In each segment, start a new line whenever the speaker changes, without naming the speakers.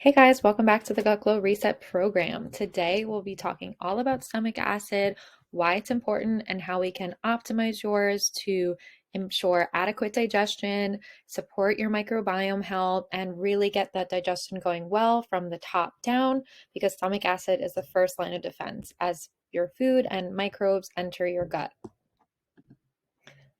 Hey guys, welcome back to the Gut Glow Reset program. Today we'll be talking all about stomach acid, why it's important, and how we can optimize yours to ensure adequate digestion, support your microbiome health, and really get that digestion going well from the top down because stomach acid is the first line of defense as your food and microbes enter your gut.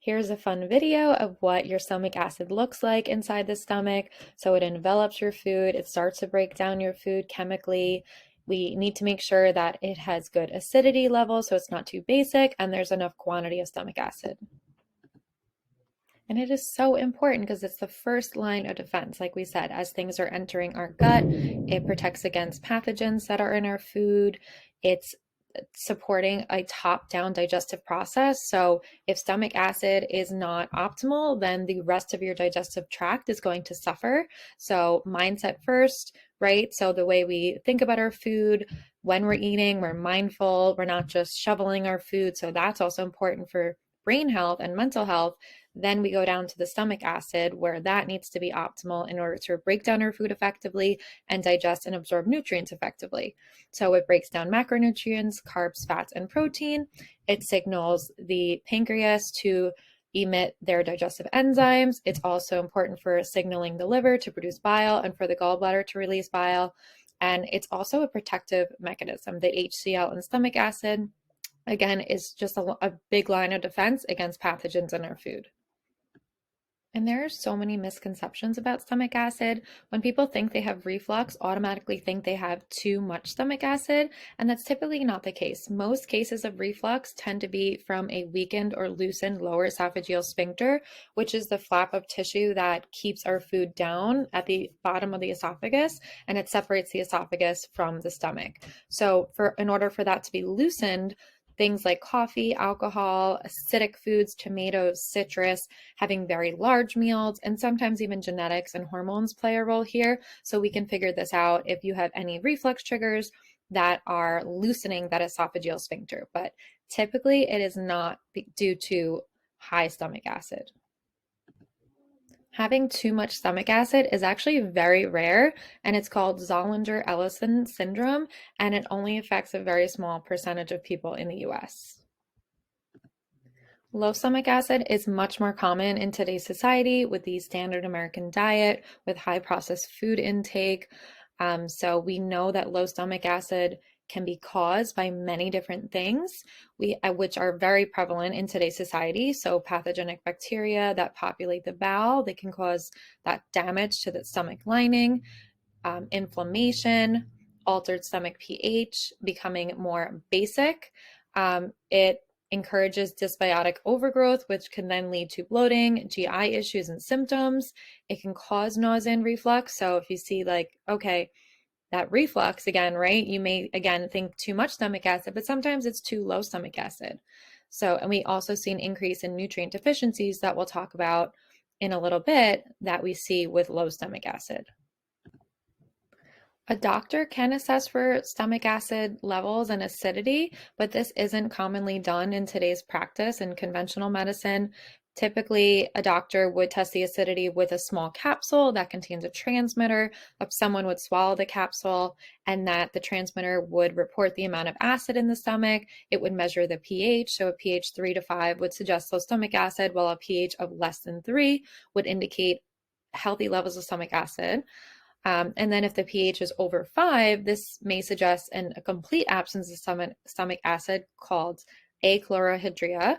Here's a fun video of what your stomach acid looks like inside the stomach. So it envelops your food, it starts to break down your food chemically. We need to make sure that it has good acidity level so it's not too basic and there's enough quantity of stomach acid. And it is so important because it's the first line of defense. Like we said, as things are entering our gut, it protects against pathogens that are in our food. It's supporting a top-down digestive process. So if stomach acid is not optimal, then the rest of your digestive tract is going to suffer. So mindset first, right? So the way we think about our food, when we're eating, we're mindful, we're not just shoveling our food. So that's also important for brain health and mental health. Then we go down to the stomach acid, where that needs to be optimal in order to break down our food effectively and digest and absorb nutrients effectively. So it breaks down macronutrients, carbs, fats, and protein. It signals the pancreas to emit their digestive enzymes. It's also important for signaling the liver to produce bile and for the gallbladder to release bile. And it's also a protective mechanism. The HCl in stomach acid, again, is just a big line of defense against pathogens in our food. And there are so many misconceptions about stomach acid. When people think they have reflux, automatically think they have too much stomach acid, and that's typically not the case. Most cases of reflux tend to be from a weakened or loosened lower esophageal sphincter, which is the flap of tissue that keeps our food down at the bottom of the esophagus, and it separates the esophagus from the stomach. So in order for that to be loosened, things like coffee, alcohol, acidic foods, tomatoes, citrus, having very large meals, and sometimes even genetics and hormones play a role here. So we can figure this out if you have any reflux triggers that are loosening that esophageal sphincter. But typically, it is not due to high stomach acid. Having too much stomach acid is actually very rare, and it's called Zollinger-Ellison syndrome, and it only affects a very small percentage of people in the US. Low stomach acid is much more common in today's society with the standard American diet, with high processed food intake. So we know that low stomach acid can be caused by many different things, which are very prevalent in today's society. So pathogenic bacteria that populate the bowel, they can cause that damage to the stomach lining, inflammation, altered stomach pH, becoming more basic. It encourages dysbiotic overgrowth, which can then lead to bloating, GI issues, and symptoms. It can cause nausea and reflux. So if you see, like, okay, that reflux again, right? You may again think too much stomach acid, but sometimes it's too low stomach acid. So, and we also see an increase in nutrient deficiencies that we'll talk about in a little bit that we see with low stomach acid. A doctor can assess for stomach acid levels and acidity, but this isn't commonly done in today's practice in conventional medicine. Typically, a doctor would test the acidity with a small capsule that contains a transmitter. Someone would swallow the capsule, and that the transmitter would report the amount of acid in the stomach. It would measure the pH. So a pH 3 to 5 would suggest low stomach acid, while a pH of less than 3 would indicate healthy levels of stomach acid. And then if the pH is over 5, this may suggest a complete absence of stomach acid called achlorhydria.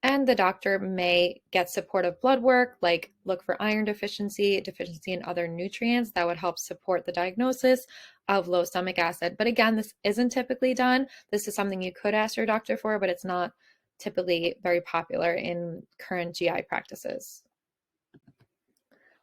And the doctor may get supportive blood work, like look for iron deficiency, deficiency in other nutrients that would help support the diagnosis of low stomach acid. But again, this isn't typically done. This is something you could ask your doctor for, but it's not typically very popular in current GI practices.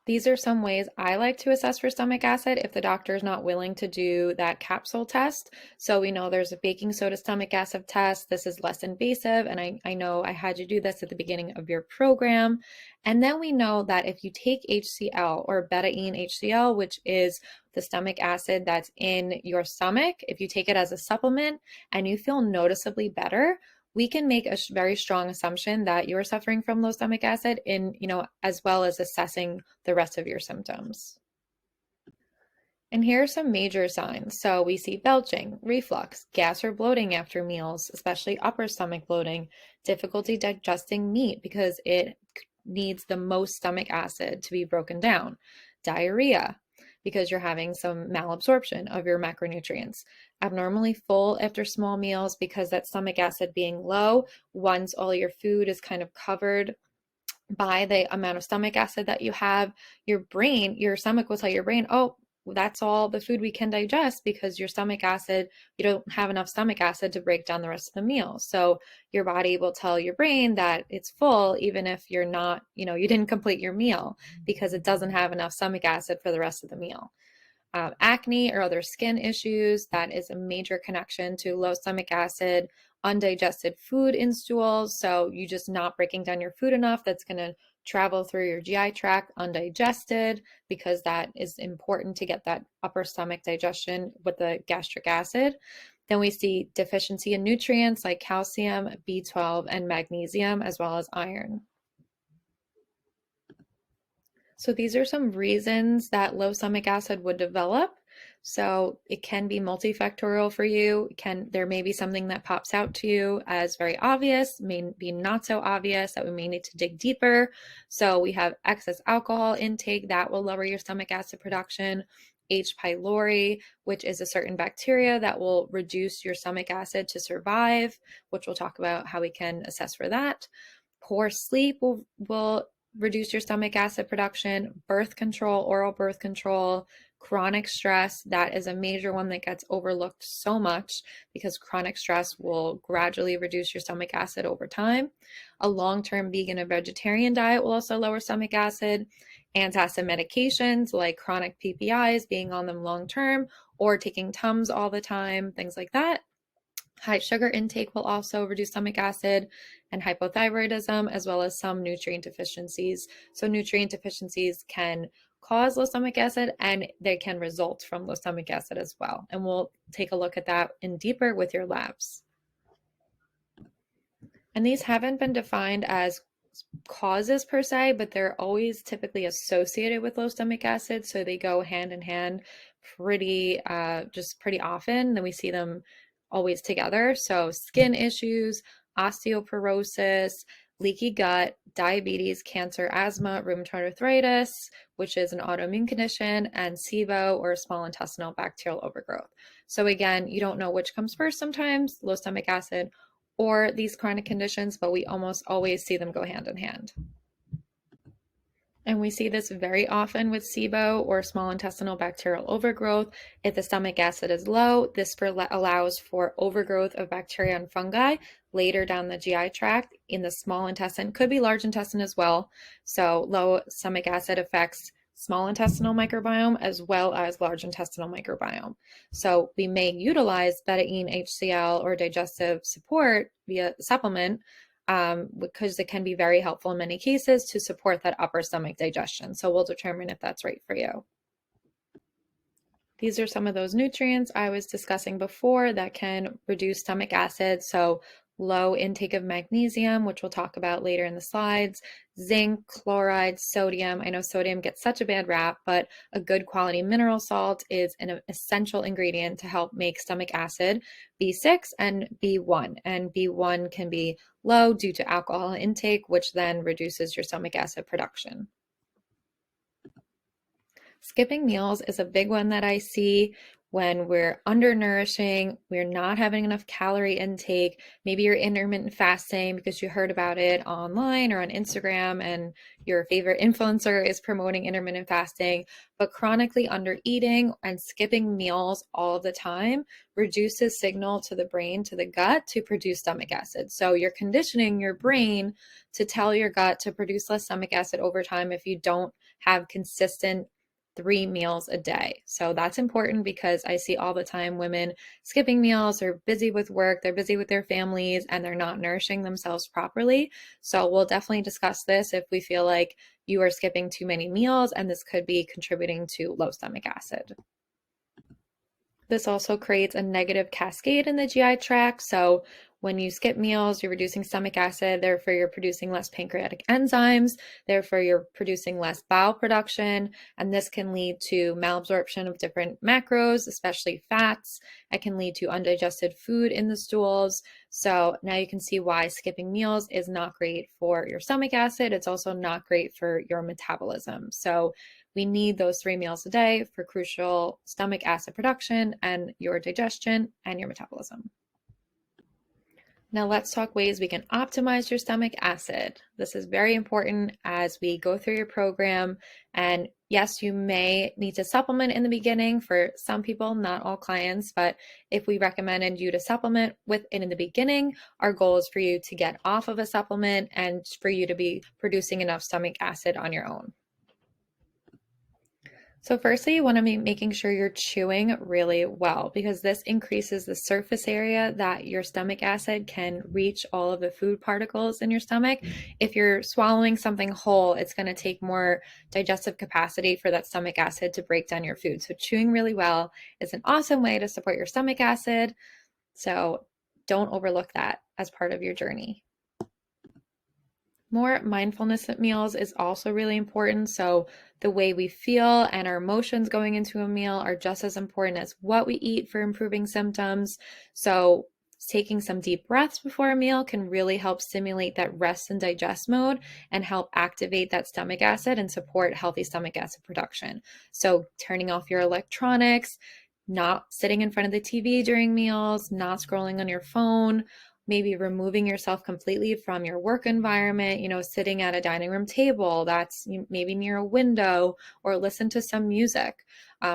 These are some ways I like to assess for stomach acid if the doctor is not willing to do that capsule test. So we know there's a baking soda stomach acid test. This is less invasive, and I know I had you do this at the beginning of your program. And then we know that if you take HCl or betaine HCl, which is the stomach acid that's in your stomach, if you take it as a supplement and you feel noticeably better, we can make a very strong assumption that you're suffering from low stomach acid as well as assessing the rest of your symptoms. And here are some major signs. So we see belching, reflux, gas or bloating after meals, especially upper stomach bloating, difficulty digesting meat because it needs the most stomach acid to be broken down, diarrhea because you're having some malabsorption of your macronutrients, abnormally full after small meals because that stomach acid being low, once all your food is kind of covered by the amount of stomach acid that you have, your stomach will tell your brain, oh, that's all the food we can digest because your stomach acid, you don't have enough stomach acid to break down the rest of the meal. So your body will tell your brain that it's full, even if you're not, you didn't complete your meal because it doesn't have enough stomach acid for the rest of the meal. Acne or other skin issues, that is a major connection to low stomach acid, undigested food in stools. So you just not breaking down your food enough, that's going to travel through your GI tract undigested because that is important to get that upper stomach digestion with the gastric acid. Then we see deficiency in nutrients like calcium, B12, and magnesium, as well as iron. So these are some reasons that low stomach acid would develop. So it can be multifactorial for you. There may be something that pops out to you as very obvious, may be not so obvious that we may need to dig deeper. So we have excess alcohol intake that will lower your stomach acid production. H. pylori, which is a certain bacteria that will reduce your stomach acid to survive, which we'll talk about how we can assess for that. Poor sleep will reduce your stomach acid production, birth control, oral birth control, chronic stress. That is a major one that gets overlooked so much because chronic stress will gradually reduce your stomach acid over time. A long-term vegan or vegetarian diet will also lower stomach acid. Antacid medications like chronic PPIs, being on them long-term, or taking Tums all the time, things like that. High sugar intake will also reduce stomach acid, and hypothyroidism, as well as some nutrient deficiencies. So nutrient deficiencies can cause low stomach acid and they can result from low stomach acid as well. And we'll take a look at that in deeper with your labs. And these haven't been defined as causes per se, but they're always typically associated with low stomach acid. So they go hand in hand pretty often. Then we see them always together. So skin issues, osteoporosis, leaky gut, diabetes, cancer, asthma, rheumatoid arthritis, which is an autoimmune condition, and SIBO, or small intestinal bacterial overgrowth. So again, you don't know which comes first sometimes, low stomach acid or these chronic conditions, but we almost always see them go hand in hand. And we see this very often with SIBO, or small intestinal bacterial overgrowth. If the stomach acid is low, this allows for overgrowth of bacteria and fungi later down the GI tract in the small intestine, could be large intestine as well. So low stomach acid affects small intestinal microbiome as well as large intestinal microbiome. So we may utilize betaine HCl or digestive support via supplement because it can be very helpful in many cases to support that upper stomach digestion. So we'll determine if that's right for you. These are some of those nutrients I was discussing before that can reduce stomach acid. So low intake of magnesium, which we'll talk about later in the slides, zinc, chloride, sodium. I know sodium gets such a bad rap, but a good quality mineral salt is an essential ingredient to help make stomach acid. B6 and B1. And B1 can be low due to alcohol intake, which then reduces your stomach acid production. Skipping meals is a big one that I see when we're undernourishing, we're not having enough calorie intake. Maybe you're intermittent fasting because you heard about it online or on Instagram and your favorite influencer is promoting intermittent fasting, but chronically under eating and skipping meals all the time reduces signal to the brain, to the gut, to produce stomach acid. So you're conditioning your brain to tell your gut to produce less stomach acid over time if you don't have consistent 3 meals a day. So that's important because I see all the time women skipping meals, they're busy with work, they're busy with their families, and they're not nourishing themselves properly. So we'll definitely discuss this if we feel like you are skipping too many meals, and this could be contributing to low stomach acid. This also creates a negative cascade in the GI tract. So When you skip meals, you're reducing stomach acid, therefore you're producing less pancreatic enzymes, therefore you're producing less bile production, and this can lead to malabsorption of different macros, especially fats. It can lead to undigested food in the stools. So now you can see why skipping meals is not great for your stomach acid. It's also not great for your metabolism. So we need those 3 meals a day for crucial stomach acid production and your digestion and your metabolism. Now let's talk ways we can optimize your stomach acid. This is very important as we go through your program. And yes, you may need to supplement in the beginning for some people, not all clients, but if we recommended you to supplement with it in the beginning, our goal is for you to get off of a supplement and for you to be producing enough stomach acid on your own. So firstly, you want to be making sure you're chewing really well because this increases the surface area that your stomach acid can reach all of the food particles in your stomach. If you're swallowing something whole, it's going to take more digestive capacity for that stomach acid to break down your food. So chewing really well is an awesome way to support your stomach acid. So don't overlook that as part of your journey. More mindfulness at meals is also really important. So the way we feel and our emotions going into a meal are just as important as what we eat for improving symptoms. So taking some deep breaths before a meal can really help stimulate that rest and digest mode and help activate that stomach acid and support healthy stomach acid production. So turning off your electronics, not sitting in front of the TV during meals, not scrolling on your phone, maybe removing yourself completely from your work environment, sitting at a dining room table that's maybe near a window, or listen to some music.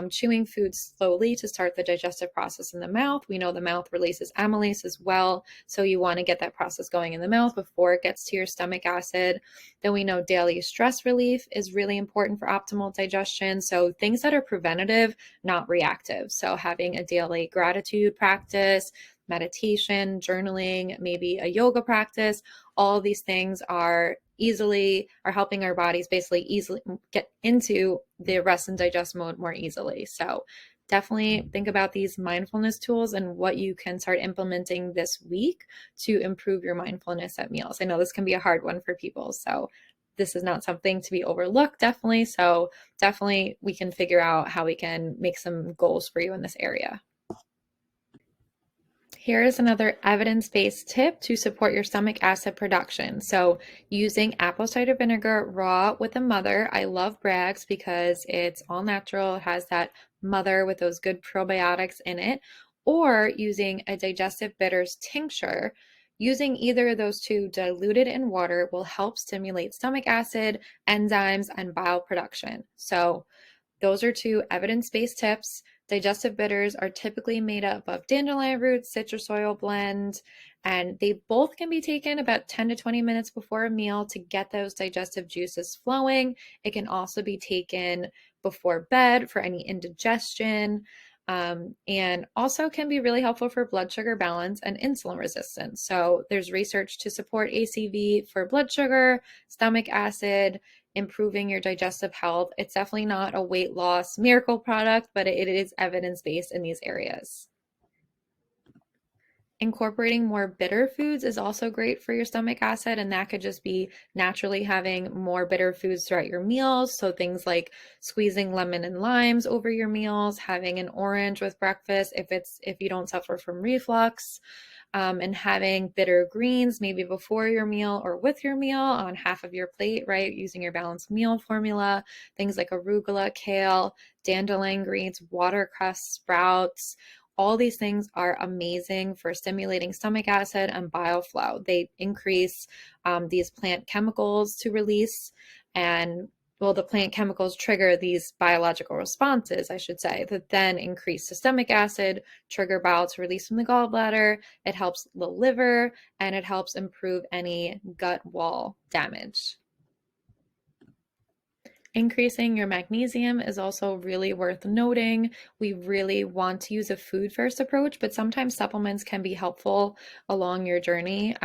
Chewing food slowly to start the digestive process in the mouth. We know the mouth releases amylase as well, so you want to get that process going in the mouth before it gets to your stomach acid. Then we know daily stress relief is really important for optimal digestion. So things that are preventative, not reactive. So having a daily gratitude practice, meditation, journaling, maybe a yoga practice, all these things are helping our bodies basically easily get into the rest and digest mode more easily. So definitely think about these mindfulness tools and what you can start implementing this week to improve your mindfulness at meals. I know this can be a hard one for people, so this is not something to be overlooked, definitely. So definitely we can figure out how we can make some goals for you in this area. Here is another evidence-based tip to support your stomach acid production. So using apple cider vinegar raw with a mother. I love Bragg's because it's all natural. It has that mother with those good probiotics in it. Or using a digestive bitters tincture. Using either of those two diluted in water will help stimulate stomach acid, enzymes, and bile production. So those are 2 evidence-based tips. Digestive bitters are typically made up of dandelion roots, citrus oil blend, and they both can be taken about 10 to 20 minutes before a meal to get those digestive juices flowing. It can also be taken before bed for any indigestion, and also can be really helpful for blood sugar balance and insulin resistance. So there's research to support ACV for blood sugar, stomach acid, improving your digestive health. It's definitely not a weight loss miracle product, but it is evidence-based in these areas. Incorporating more bitter foods is also great for your stomach acid, and that could just be naturally having more bitter foods throughout your meals. So things like squeezing lemon and limes over your meals, having an orange with breakfast if you don't suffer from reflux. And having bitter greens maybe before your meal or with your meal on half of your plate, right? Using your balanced meal formula, things like arugula, kale, dandelion greens, watercress, sprouts. All these things are amazing for stimulating stomach acid and bile flow. They increase these plant chemicals to release, and the plant chemicals trigger these biological responses, I should say, that then increase systemic acid, trigger bile to release from the gallbladder. It helps the liver, and it helps improve any gut wall damage. Increasing your magnesium is also really worth noting. We really want to use a food first approach, but sometimes supplements can be helpful along your journey.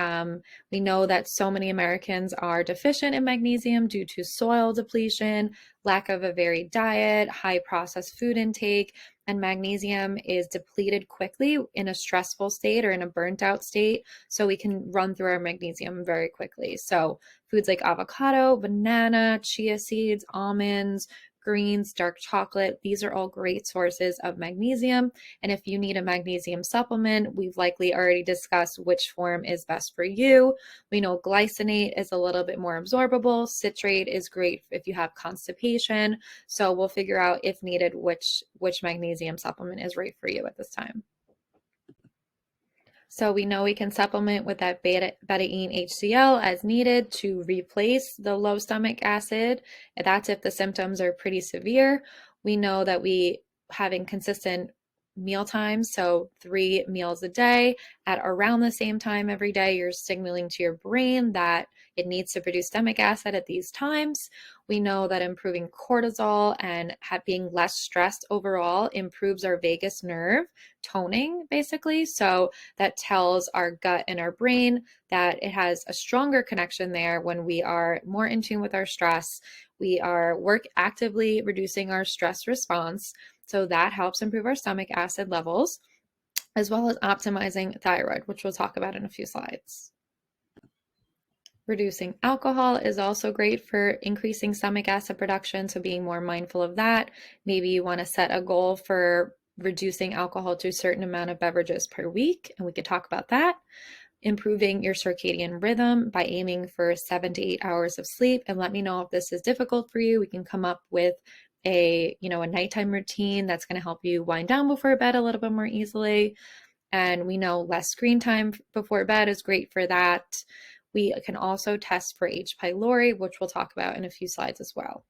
We know that so many Americans are deficient in magnesium due to soil depletion, lack of a varied diet, high processed food intake, and magnesium is depleted quickly in a stressful state or in a burnt out state. So we can run through our magnesium very quickly. So foods like avocado, banana, chia seeds, almonds, greens, dark chocolate, these are all great sources of magnesium. And if you need a magnesium supplement, we've likely already discussed which form is best for you. We know glycinate is a little bit more absorbable. Citrate is great if you have constipation. So we'll figure out if needed which magnesium supplement is right for you at this time. So we know we can supplement with that betaine HCl as needed to replace the low stomach acid. That's if the symptoms are pretty severe. We know that we having consistent meal times, so 3 meals a day at around the same time every day, you're signaling to your brain that it needs to produce stomach acid at these times. We know that improving cortisol and being less stressed overall improves our vagus nerve toning, basically. So that tells our gut and our brain that it has a stronger connection there when we are more in tune with our stress. We are actively reducing our stress response. So that helps improve our stomach acid levels, as well as optimizing thyroid, which we'll talk about in a few slides. Reducing alcohol is also great for increasing stomach acid production, so being more mindful of that. Maybe you want to set a goal for reducing alcohol to a certain amount of beverages per week, and we could talk about that. Improving your circadian rhythm by aiming for 7 to 8 hours of sleep. And let me know if this is difficult for you. We can come up with a nighttime routine that's going to help you wind down before bed a little bit more easily. And we know less screen time before bed is great for that. We can also test for H. pylori, which we'll talk about in a few slides as well.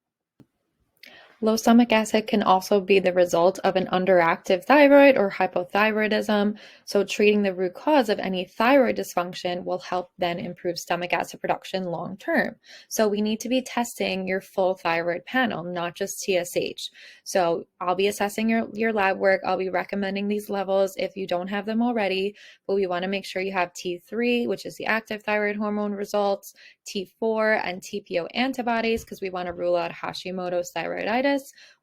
Low stomach acid can also be the result of an underactive thyroid or hypothyroidism. So treating the root cause of any thyroid dysfunction will help then improve stomach acid production long term. So we need to be testing your full thyroid panel, not just TSH. So I'll be assessing your lab work. I'll be recommending these levels if you don't have them already, but we want to make sure you have T3, which is the active thyroid hormone results, T4 and TPO antibodies, because we want to rule out Hashimoto's thyroiditis,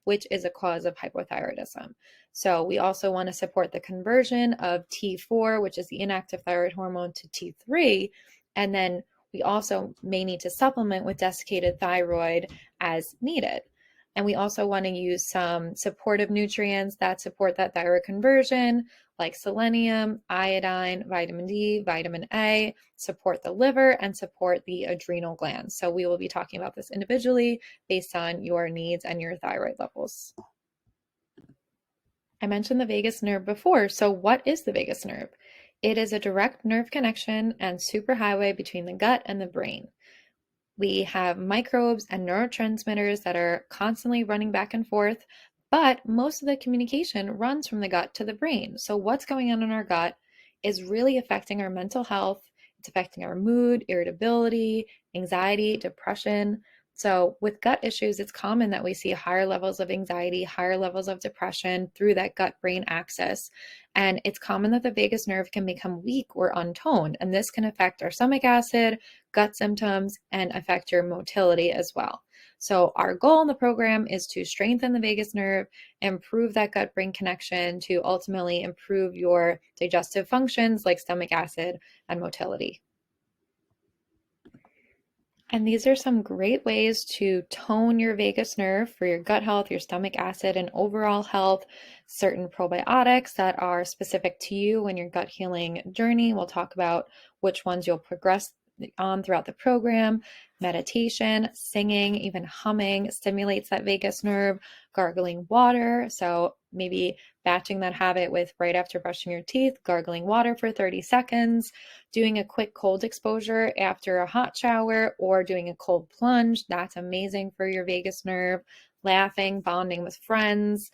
which is a cause of hypothyroidism. So we also want to support the conversion of T4, which is the inactive thyroid hormone, to T3. And then we also may need to supplement with desiccated thyroid as needed. And we also want to use some supportive nutrients that support that thyroid conversion, like selenium, iodine, vitamin D, vitamin A, support the liver and support the adrenal glands. So we will be talking about this individually based on your needs and your thyroid levels. I mentioned the vagus nerve before. So what is the vagus nerve? It is a direct nerve connection and superhighway between the gut and the brain. We have microbes and neurotransmitters that are constantly running back and forth, but most of the communication runs from the gut to the brain. So what's going on in our gut is really affecting our mental health. It's affecting our mood, irritability, anxiety, depression. So with gut issues, it's common that we see higher levels of anxiety, higher levels of depression through that gut-brain axis. And it's common that the vagus nerve can become weak or untoned, and this can affect our stomach acid, gut symptoms, and affect your motility as well. So our goal in the program is to strengthen the vagus nerve, improve that gut-brain connection to ultimately improve your digestive functions like stomach acid and motility. And these are some great ways to tone your vagus nerve for your gut health, your stomach acid, and overall health. Certain probiotics that are specific to you and your gut healing journey. We'll talk about which ones you'll progress on throughout the program. Meditation, singing, even humming stimulates that vagus nerve. Gargling water, so maybe batching that habit with right after brushing your teeth, gargling water for 30 seconds, doing a quick cold exposure after a hot shower, or doing a cold plunge. That's amazing for your vagus nerve. Laughing, bonding with friends,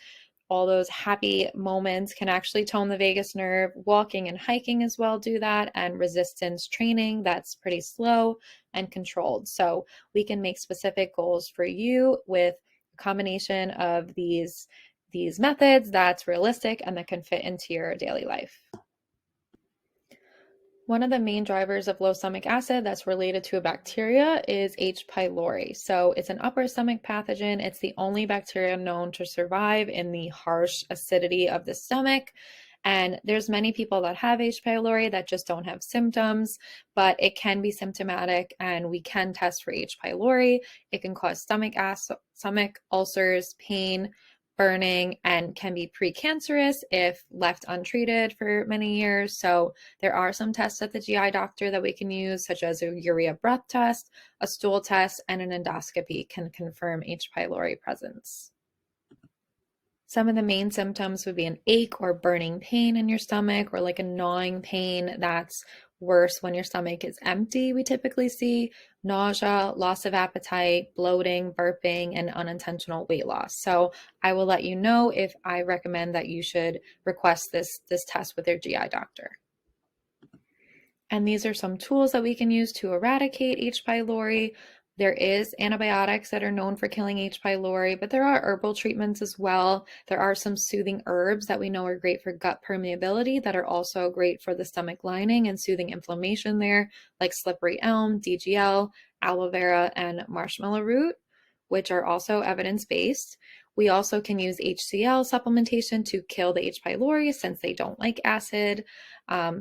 all those happy moments can actually tone the vagus nerve. Walking and hiking as well do that, and resistance training that's pretty slow and controlled. So we can make specific goals for you with a combination of these methods that's realistic and that can fit into your daily life. One of the main drivers of low stomach acid that's related to a bacteria is H. pylori. So it's an upper stomach pathogen. It's the only bacteria known to survive in the harsh acidity of the stomach. And there's many people that have H. pylori that just don't have symptoms, but it can be symptomatic and we can test for H. pylori. It can cause stomach ulcers, pain, burning, and can be precancerous if left untreated for many years. So there are some tests at the GI doctor that we can use, such as a urea breath test, a stool test, and an endoscopy can confirm H. pylori presence. Some of the main symptoms would be an ache or burning pain in your stomach, or like a gnawing pain that's worse when your stomach is empty. We typically see nausea, loss of appetite, bloating, burping, and unintentional weight loss. So I will let you know if I recommend that you should request this test with your GI doctor. And these are some tools that we can use to eradicate H. pylori. There is antibiotics that are known for killing H. pylori, but there are herbal treatments as well. There are some soothing herbs that we know are great for gut permeability that are also great for the stomach lining and soothing inflammation there, like slippery elm, DGL, aloe vera, and marshmallow root, which are also evidence-based. We also can use HCl supplementation to kill the H. pylori since they don't like acid.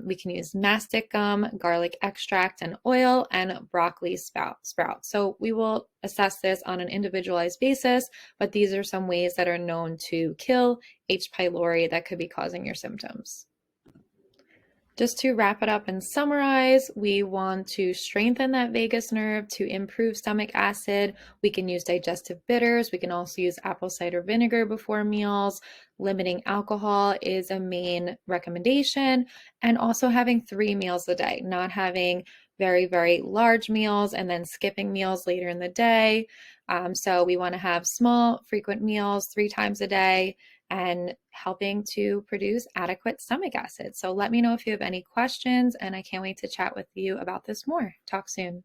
We can use mastic gum, garlic extract and oil, and broccoli sprouts. So we will assess this on an individualized basis, but these are some ways that are known to kill H. pylori that could be causing your symptoms. Just to wrap it up and summarize, we want to strengthen that vagus nerve to improve stomach acid. We can use digestive bitters. We can also use apple cider vinegar before meals. Limiting alcohol is a main recommendation. And also having 3 meals a day, not having very, very large meals and then skipping meals later in the day. So we want to have small, frequent meals 3 times a day, and helping to produce adequate stomach acid. So let me know if you have any questions, and I can't wait to chat with you about this more. Talk soon.